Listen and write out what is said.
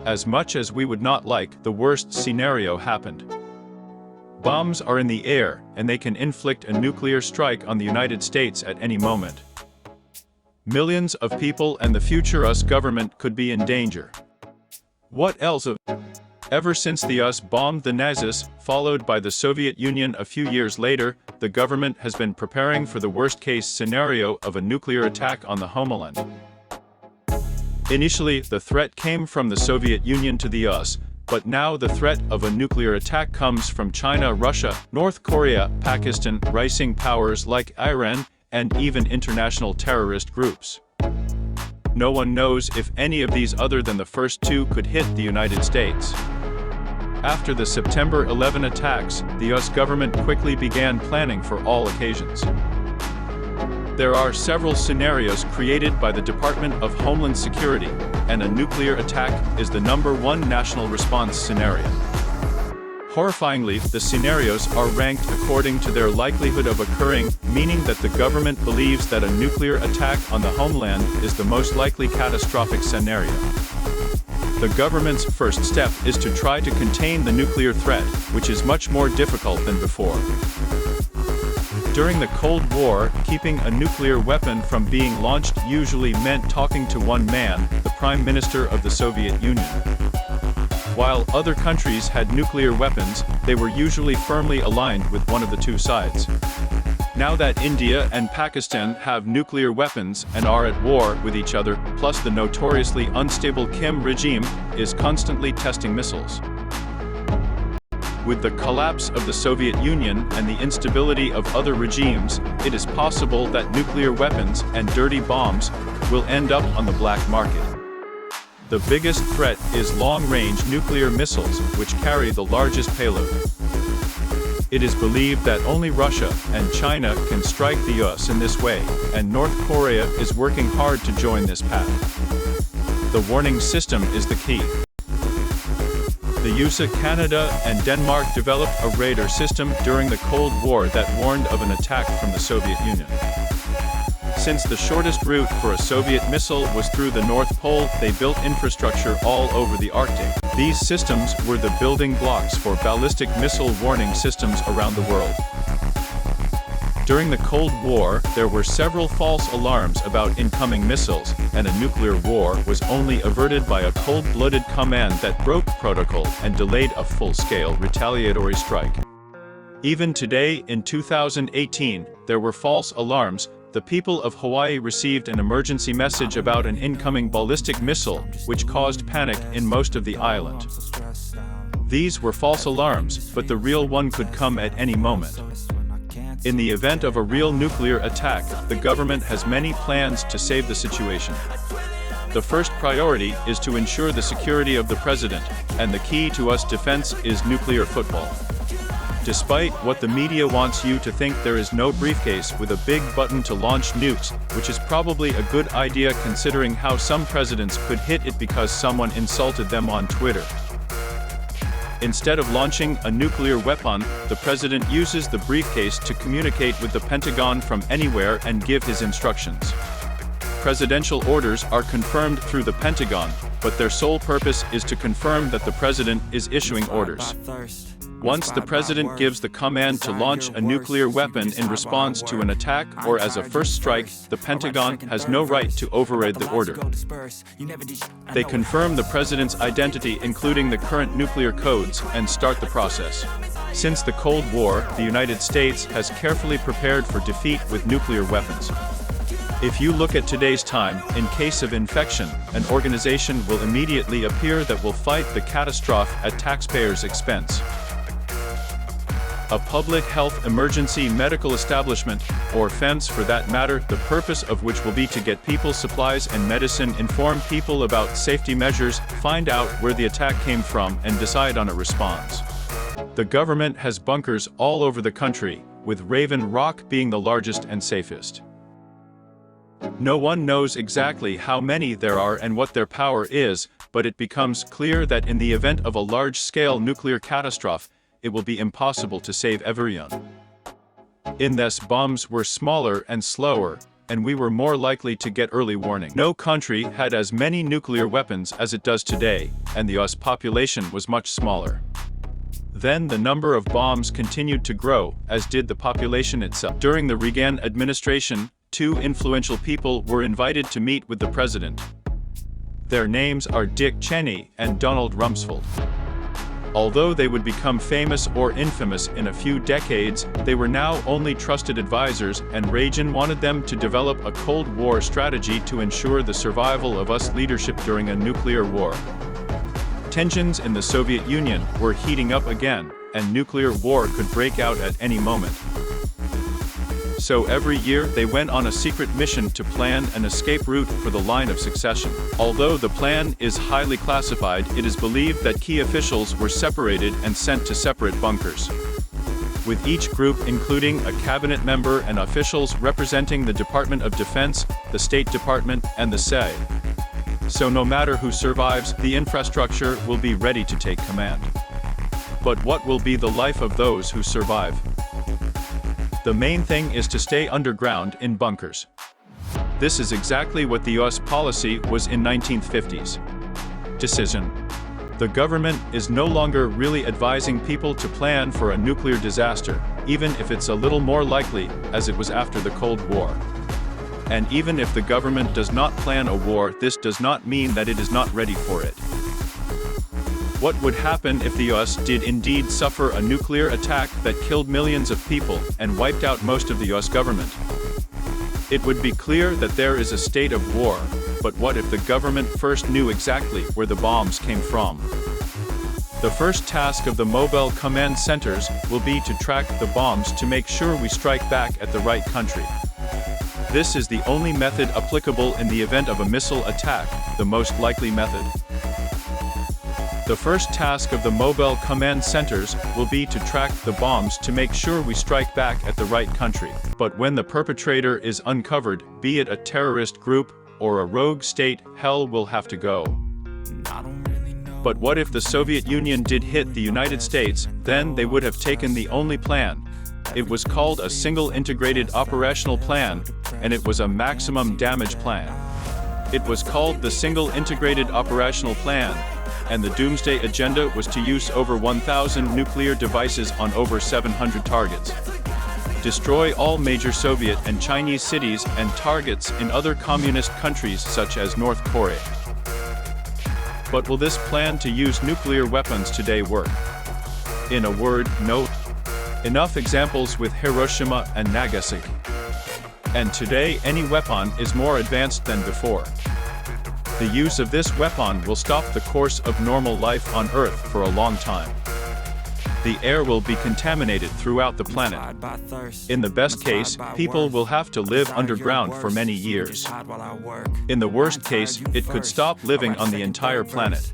As much as we would not like, the worst scenario happened. Bombs are in the air, and they can inflict a nuclear strike on the United States at any moment. Millions of people and the future US government could be in danger. What else of? Ever since the US bombed the Nazis, followed by the Soviet Union a few years later, the government has been preparing for the worst-case scenario of a nuclear attack on the homeland. Initially, the threat came from the Soviet Union to the US, but now the threat of a nuclear attack comes from China, Russia, North Korea, Pakistan, rising powers like Iran, and even international terrorist groups. No one knows if any of these other than the first two could hit the United States. After the September 11 attacks, the US government quickly began planning for all occasions. There are several scenarios created by the Department of Homeland Security, and a nuclear attack is the #1 national response scenario. Horrifyingly, the scenarios are ranked according to their likelihood of occurring, meaning that the government believes that a nuclear attack on the homeland is the most likely catastrophic scenario. The government's first step is to try to contain the nuclear threat, which is much more difficult than before. During the Cold War, keeping a nuclear weapon from being launched usually meant talking to one man, the Prime Minister of the Soviet Union. While other countries had nuclear weapons, they were usually firmly aligned with one of the two sides. Now that India and Pakistan have nuclear weapons and are at war with each other, plus the notoriously unstable Kim regime is constantly testing missiles. With the collapse of the Soviet Union and the instability of other regimes, it is possible that nuclear weapons and dirty bombs will end up on the black market. The biggest threat is long-range nuclear missiles, which carry the largest payload. It is believed that only Russia and China can strike the US in this way, and North Korea is working hard to join this path. The warning system is the key. The USA, Canada, and Denmark developed a radar system during the Cold War that warned of an attack from the Soviet Union. Since the shortest route for a Soviet missile was through the North Pole, they built infrastructure all over the Arctic. These systems were the building blocks for ballistic missile warning systems around the world. During the Cold War, there were several false alarms about incoming missiles, and a nuclear war was only averted by a cold-blooded command that broke protocol and delayed a full-scale retaliatory strike. Even today, in 2018, there were false alarms. The people of Hawaii received an emergency message about an incoming ballistic missile, which caused panic in most of the island. These were false alarms, but the real one could come at any moment. In the event of a real nuclear attack, the government has many plans to save the situation. The first priority is to ensure the security of the president, and the key to US defense is nuclear football. Despite what the media wants you to think, there is no briefcase with a big button to launch nukes, which is probably a good idea considering how some presidents could hit it because someone insulted them on Twitter. Instead of launching a nuclear weapon, the president uses the briefcase to communicate with the Pentagon from anywhere and give his instructions. Presidential orders are confirmed through the Pentagon, but their sole purpose is to confirm that the president is issuing orders. Once the president gives the command to launch a nuclear weapon in response to an attack or as a first strike, the Pentagon has no right to override the order. They confirm the president's identity, including the current nuclear codes, and start the process. Since the Cold War, the United States has carefully prepared for defeat with nuclear weapons. If you look at today's time, in case of infection, an organization will immediately appear that will fight the catastrophe at taxpayers' expense. A public health emergency medical establishment, or FEMS for that matter, the purpose of which will be to get people supplies and medicine, inform people about safety measures, find out where the attack came from, and decide on a response. The government has bunkers all over the country, with Raven Rock being the largest and safest. No one knows exactly how many there are and what their power is, but it becomes clear that in the event of a large-scale nuclear catastrophe, it will be impossible to save everyone. Unless bombs were smaller and slower, and we were more likely to get early warning. No country had as many nuclear weapons as it does today, and the US population was much smaller. Then the number of bombs continued to grow, as did the population itself. During the Reagan administration, two influential people were invited to meet with the president. Their names are Dick Cheney and Donald Rumsfeld. Although they would become famous or infamous in a few decades, they were now only trusted advisors, and Reagan wanted them to develop a Cold War strategy to ensure the survival of US leadership during a nuclear war. Tensions in the Soviet Union were heating up again, and nuclear war could break out at any moment. So every year they went on a secret mission to plan an escape route for the line of succession. Although the plan is highly classified, it is believed that key officials were separated and sent to separate bunkers, with each group including a cabinet member and officials representing the Department of Defense, the State Department, and the CIA. So no matter who survives, the infrastructure will be ready to take command. But what will be the life of those who survive? The main thing is to stay underground in bunkers. This is exactly what the US policy was in 1950s. Decision. The government is no longer really advising people to plan for a nuclear disaster, even if it's a little more likely, as it was after the Cold War. And even if the government does not plan a war, this does not mean that it is not ready for it. What would happen if the US did indeed suffer a nuclear attack that killed millions of people and wiped out most of the US government? It would be clear that there is a state of war, but what if the government first knew exactly where the bombs came from? The first task of the mobile command centers will be to track the bombs to make sure we strike back at the right country. This is the only method applicable in the event of a missile attack, the most likely method. The first task of the mobile command centers will be to track the bombs to make sure we strike back at the right country. But when the perpetrator is uncovered, be it a terrorist group or a rogue state, hell will have to go. But what if the Soviet Union did hit the United States? Then they would have taken the only plan. It was called a single integrated operational plan, and it was a maximum damage plan. It was called the single integrated operational plan, and the doomsday agenda was to use over 1,000 nuclear devices on over 700 targets. Destroy all major Soviet and Chinese cities and targets in other communist countries such as North Korea. But will this plan to use nuclear weapons today work? In a word, no. Enough examples with Hiroshima and Nagasaki. And today any weapon is more advanced than before. The use of this weapon will stop the course of normal life on Earth for a long time. The air will be contaminated throughout the planet. In the best case, people will have to live underground for many years. In the worst case, it could stop living on the entire planet.